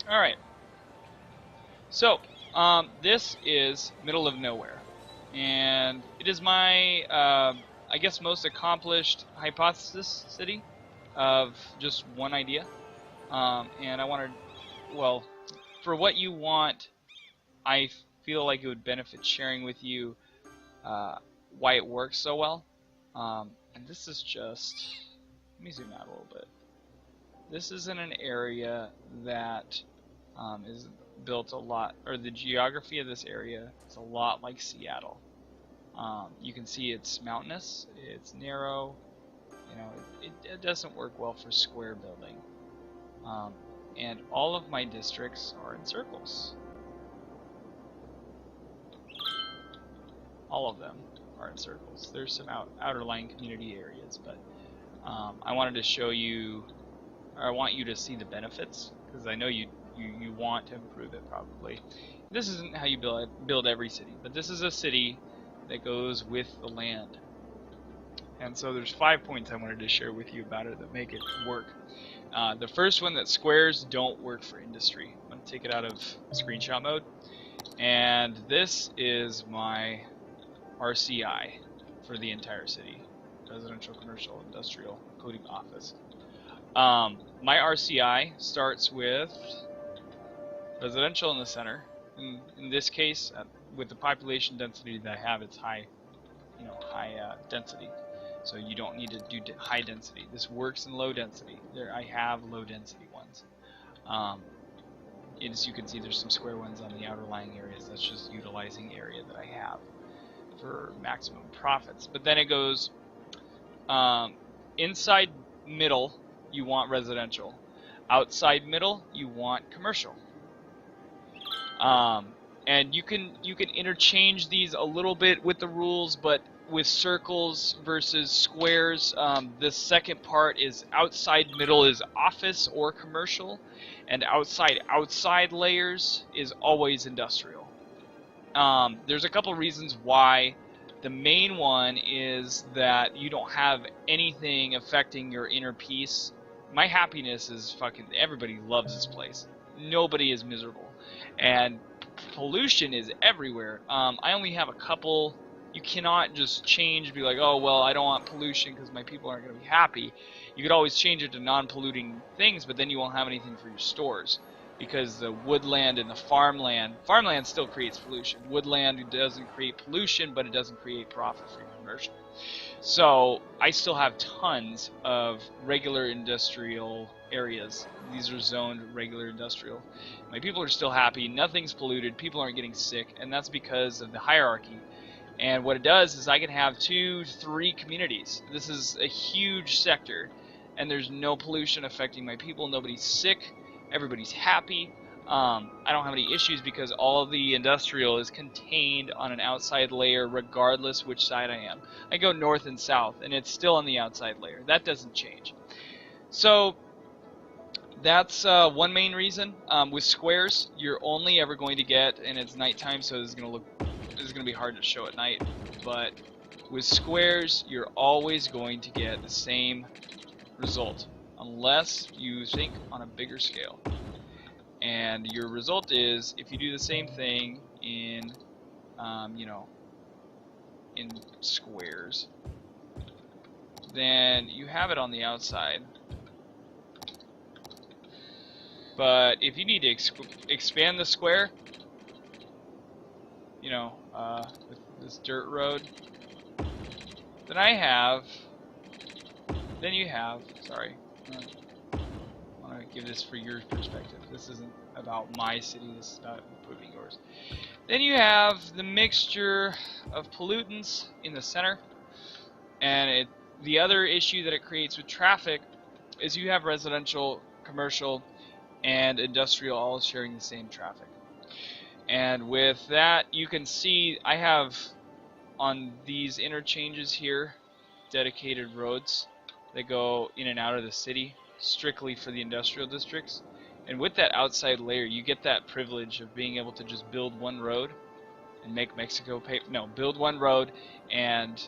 All right. So, this is middle of nowhere, and it is my, I guess, most accomplished hypothesis city of just one idea. And I wanted, well, for what you want, I feel like it would benefit sharing with you why it works so well. And this is just, let me zoom out a little bit. This is in an area that is built a lot, or the geography of this area is a lot like Seattle. You can see it's mountainous, it's narrow, you know, it doesn't work well for square building. And all of my districts are in circles. All of them are in circles. There's some outerlying community areas, but I wanted to show you, or I want you to see the benefits, because I know you want to improve it probably. This isn't how you build every city, but this is a city that goes with the land. And so there's 5 points I wanted to share with you about it that make it work. The first one, that squares don't work for industry. I'm going to take it out of screenshot mode. And this is my RCI for the entire city. Residential, commercial, industrial, including office. My RCI starts with residential in the center. In this case, with the population density that I have, it's high density. So you don't need to do high density. This works in low density. I have low density ones. As you can see, there's some square ones on the outerlying areas. That's just utilizing area that I have for maximum profits. But then it goes inside middle, you want residential. Outside middle, you want commercial. And you can interchange these a little bit with the rules, but with circles versus squares, the second part is outside middle is office or commercial, and outside layers is always industrial. There's a couple reasons why. The main one is that you don't have anything affecting your inner peace. My happiness is fucking, everybody loves this place. Nobody is miserable. And pollution is everywhere. I only have a couple. You cannot just change, be like, oh, well, I don't want pollution because my people aren't going to be happy. You could always change it to non-polluting things, but then you won't have anything for your stores. Because the woodland and the farmland still creates pollution. Woodland doesn't create pollution, but it doesn't create profit for your commercial. So I still have tons of regular industrial areas. These are zoned regular industrial. My people are still happy, nothing's polluted, people aren't getting sick, and that's because of the hierarchy. And what it does is I can have 2 to 3 communities. This is a huge sector, and there's no pollution affecting my people, nobody's sick, everybody's happy. I don't have any issues because all of the industrial is contained on an outside layer regardless which side I am. I go north and south and it's still on the outside layer. That doesn't change. So that's one main reason. With squares, you're only ever going to get, and it's nighttime, so this is going to be hard to show at night, but with squares, you're always going to get the same result, unless you think on a bigger scale. And your result is, if you do the same thing in, in squares, then you have it on the outside. But if you need to expand the square, with this dirt road, then you have, sorry, I want to give this for your perspective. This isn't about my city, this is about improving yours. Then you have the mixture of pollutants in the center, and the other issue that it creates with traffic is you have residential, commercial, and industrial all sharing the same traffic. And with that, you can see I have on these interchanges here dedicated roads that go in and out of the city strictly for the industrial districts. And with that outside layer, you get that privilege of being able to just build one road and make Mexico pay. No, build one road and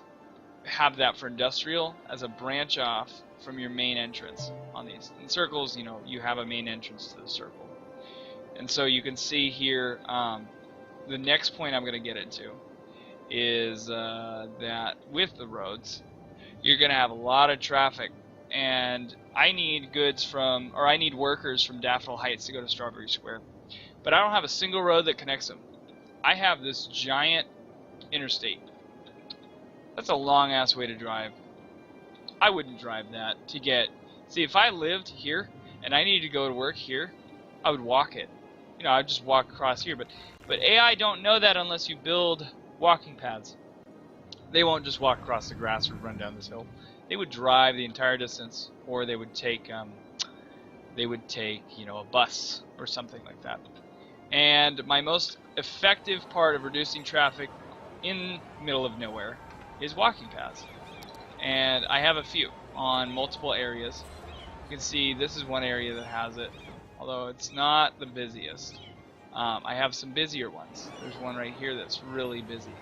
have that for industrial as a branch off from your main entrance on these. In circles, you have a main entrance to the circle. And so you can see here, the next point I'm going to get into is that with the roads, you're going to have a lot of traffic, and I need I need workers from Daffodil Heights to go to Strawberry Square, but I don't have a single road that connects them. I have this giant interstate. That's a long ass way to drive. I wouldn't drive that to get. See, if I lived here and I needed to go to work here, I would walk it. You know, I'd just walk across here. But AI don't know that unless you build walking paths. They won't just walk across the grass or run down this hill. They would drive the entire distance, or they would take you know, a bus or something like that. And my most effective part of reducing traffic in the middle of nowhere is walking paths. And I have a few on multiple areas. You can see this is one area that has it, although it's not the busiest. I have some busier ones. There's one right here that's really busy,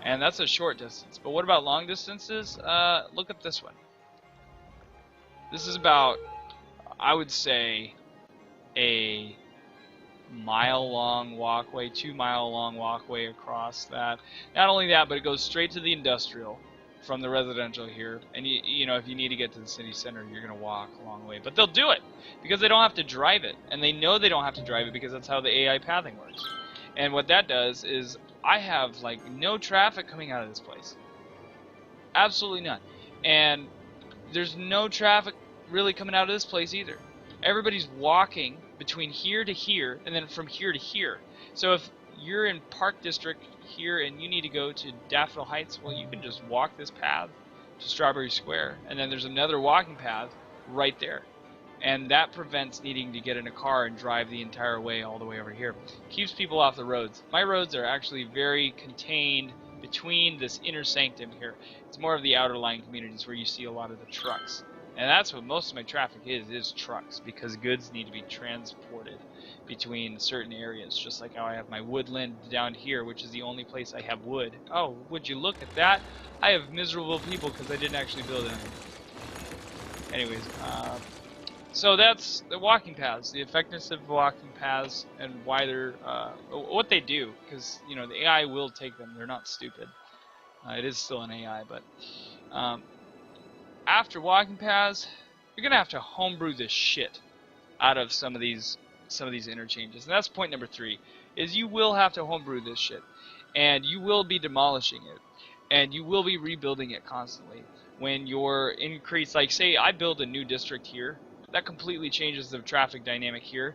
and that's a short distance. But what about long distances? Look at this one. This is about, I would say, a mile-long walkway, 2-mile-long walkway across that. Not only that, but it goes straight to the industrial from the residential here. And you know, if you need to get to the city center, you're gonna walk a long way. But they'll do it because they don't have to drive it, and they know they don't have to drive it because that's how the AI pathing works. And what that does is I have like no traffic coming out of this place. Absolutely none. And there's no traffic really coming out of this place either. Everybody's walking between here to here, and then from here to here. So if you're in Park District here and you need to go to Daffodil Heights, well, you can just walk this path to Strawberry Square, and then there's another walking path right there. And that prevents needing to get in a car and drive the entire way all the way over here. Keeps people off the roads. My roads are actually very contained between this inner sanctum here. It's more of the outer line communities where you see a lot of the trucks. And that's what most of my traffic is trucks, because goods need to be transported between certain areas, just like how I have my woodland down here, which is the only place I have wood. Oh, would you look at that? I have miserable people because I didn't actually build anything. Anyways, so that's the walking paths, the effectiveness of walking paths, and why they're, what they do, because, you know, the AI will take them. They're not stupid. It is still an AI, but after walking paths, you're gonna have to homebrew the shit out of some of these interchanges. And that's point number 3, is you will have to homebrew this shit, and you will be demolishing it, and you will be rebuilding it constantly. When you're increased, like say I build a new district here, that completely changes the traffic dynamic here.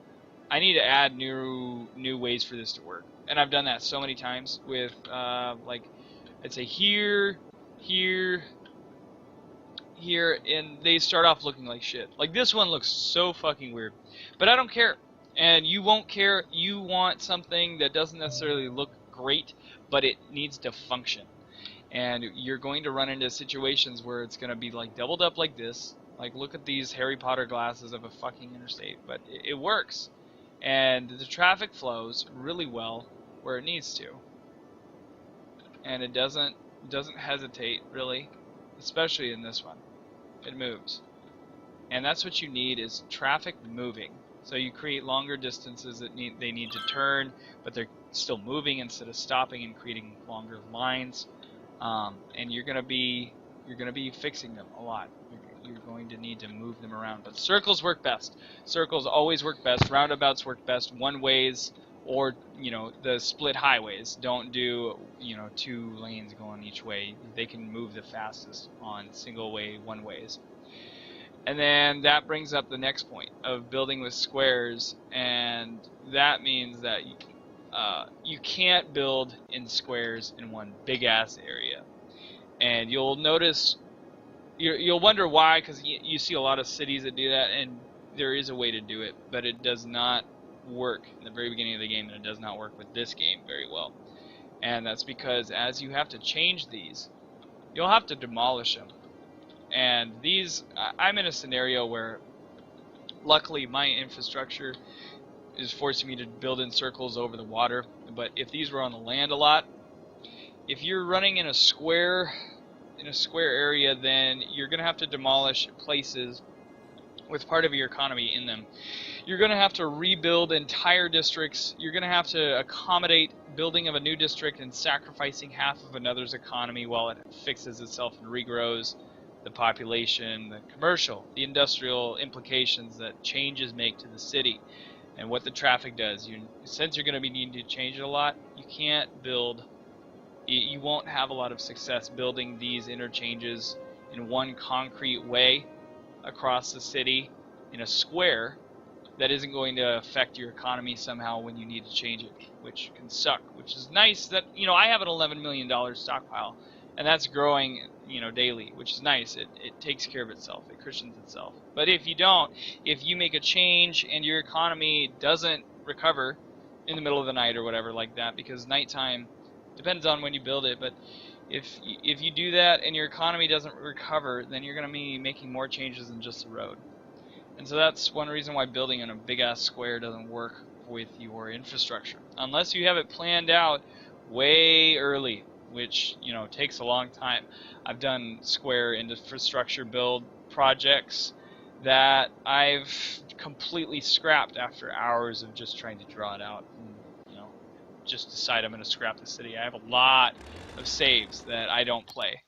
I need to add new ways for this to work, and I've done that so many times with like I'd say here, and they start off looking like shit. Like this one looks so fucking weird, but I don't care, and you won't care. You want something that doesn't necessarily look great, but it needs to function. And you're going to run into situations where it's going to be like doubled up like this. Like look at these Harry Potter glasses of a fucking interstate, but it works, and the traffic flows really well where it needs to, and it doesn't hesitate really, especially in this one. It moves, and that's what you need, is traffic moving. So you create longer distances that they need to turn, but they're still moving instead of stopping and creating longer lines. And you're gonna be fixing them a lot. You're going to need to move them around, but circles work best. Circles always work best. Roundabouts work best. One ways, or you know, the split highways. Don't do, you know, 2 lanes going each way. They can move the fastest on single way one ways. And then that brings up the next point of building with squares, and that means that you can't build in squares in one big ass area. And you'll notice, you'll wonder why, because you see a lot of cities that do that, and there is a way to do it, but it does not work in the very beginning of the game, and it does not work with this game very well. And that's because as you have to change these, you'll have to demolish them. And these, I'm in a scenario where luckily my infrastructure is forcing me to build in circles over the water, but if these were on the land a lot, if you're running in a square area, then you're gonna have to demolish places with part of your economy in them. You're going to have to rebuild entire districts. You're going to have to accommodate building of a new district and sacrificing half of another's economy while it fixes itself and regrows the population, the commercial, the industrial implications that changes make to the city, and what the traffic does. Since you're going to be needing to change it a lot, you can't build, you won't have a lot of success building these interchanges in one concrete way across the city in a square that isn't going to affect your economy somehow when you need to change it, which can suck. Which is nice that, I have an $11 million stockpile, and that's growing, daily, which is nice. It takes care of itself. It cushions itself. But if you don't, if you make a change and your economy doesn't recover in the middle of the night or whatever like that, because nighttime depends on when you build it, but if you do that and your economy doesn't recover, then you're going to be making more changes than just the road. And so that's one reason why building in a big-ass square doesn't work with your infrastructure. Unless you have it planned out way early, which, takes a long time. I've done square infrastructure build projects that I've completely scrapped after hours of just trying to draw it out. And, just decide I'm going to scrap the city. I have a lot of saves that I don't play.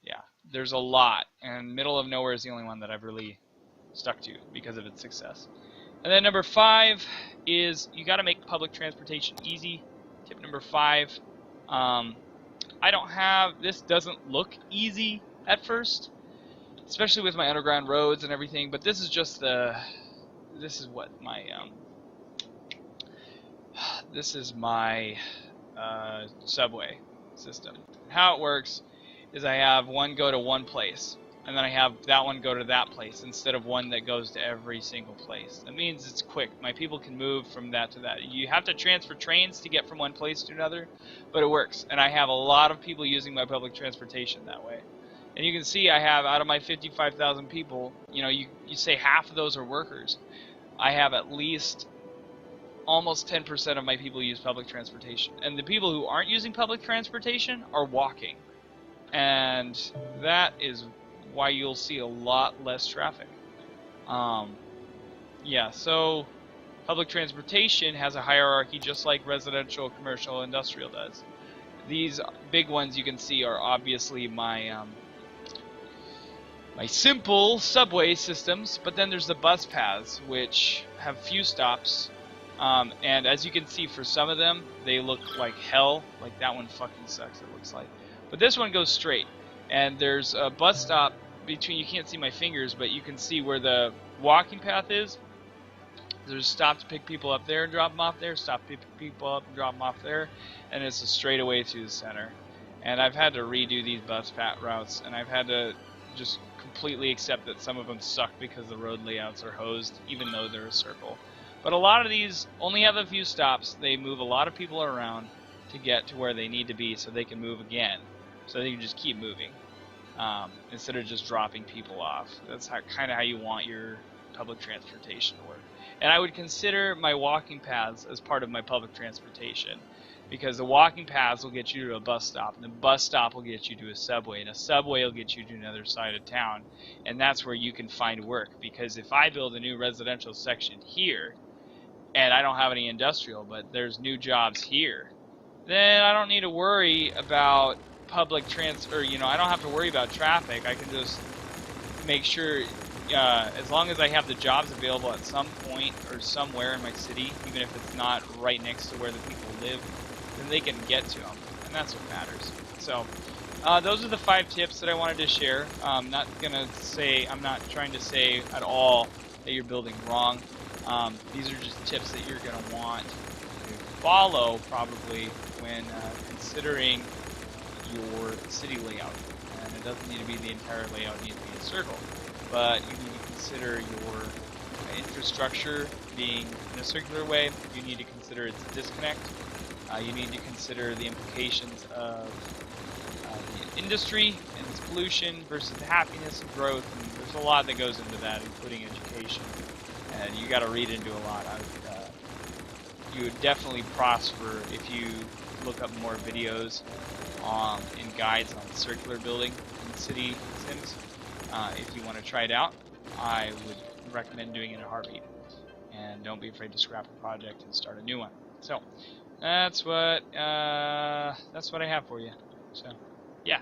Yeah, there's a lot. And middle of nowhere is the only one that I've really stuck to because of its success. And then number 5 is you got to make public transportation easy. Tip number 5. This doesn't look easy at first, especially with my underground roads and everything, but this is just this is my subway system. How it works is I have one go to one place, and then I have that one go to that place instead of one that goes to every single place. That means it's quick. My people can move from that to that. You have to transfer trains to get from one place to another, but it works. And I have a lot of people using my public transportation that way. And you can see I have, out of my 55,000 people, you say half of those are workers. I have at least almost 10% of my people use public transportation. And the people who aren't using public transportation are walking. And that is why you'll see a lot less traffic. Yeah, so public transportation has a hierarchy just like residential, commercial, industrial does. These big ones you can see are obviously my simple subway systems, but then there's the bus paths, which have few stops. And as you can see, for some of them, they look like hell. Like that one fucking sucks, it looks like. But this one goes straight. And there's a bus stop between, you can't see my fingers, but you can see where the walking path is. There's a stop to pick people up there and drop them off there, stop to pick people up and drop them off there, and it's a straightaway to the center. And I've had to redo these bus path routes, and I've had to just completely accept that some of them suck because the road layouts are hosed, even though they're a circle. But a lot of these only have a few stops. They move a lot of people around to get to where they need to be so they can move again. So they can just keep moving instead of just dropping people off. That's kind of how you want your public transportation to work. And I would consider my walking paths as part of my public transportation, because the walking paths will get you to a bus stop, and the bus stop will get you to a subway, and a subway will get you to another side of town, and that's where you can find work. Because if I build a new residential section here, and I don't have any industrial, but there's new jobs here, then I don't need to worry about public I don't have to worry about traffic. I can just make sure, as long as I have the jobs available at some point or somewhere in my city, even if it's not right next to where the people live, then they can get to them, and that's what matters. So those are the 5 tips that I wanted to share. I'm not trying to say at all that you're building wrong. These are just tips that you're going to want to follow probably when considering your city layout. And it doesn't need to be the entire layout, it needs to be a circle. But you need to consider your infrastructure being in a circular way. You need to consider its disconnect. You need to consider the implications of the industry and its pollution versus the happiness and growth. And there's a lot that goes into that, including education. And you got to read into a lot. You would definitely prosper if you look up more videos and guides on circular building in city sims. If you want to try it out, I would recommend doing it in a heartbeat. And don't be afraid to scrap a project and start a new one. So that's what I have for you. So yeah.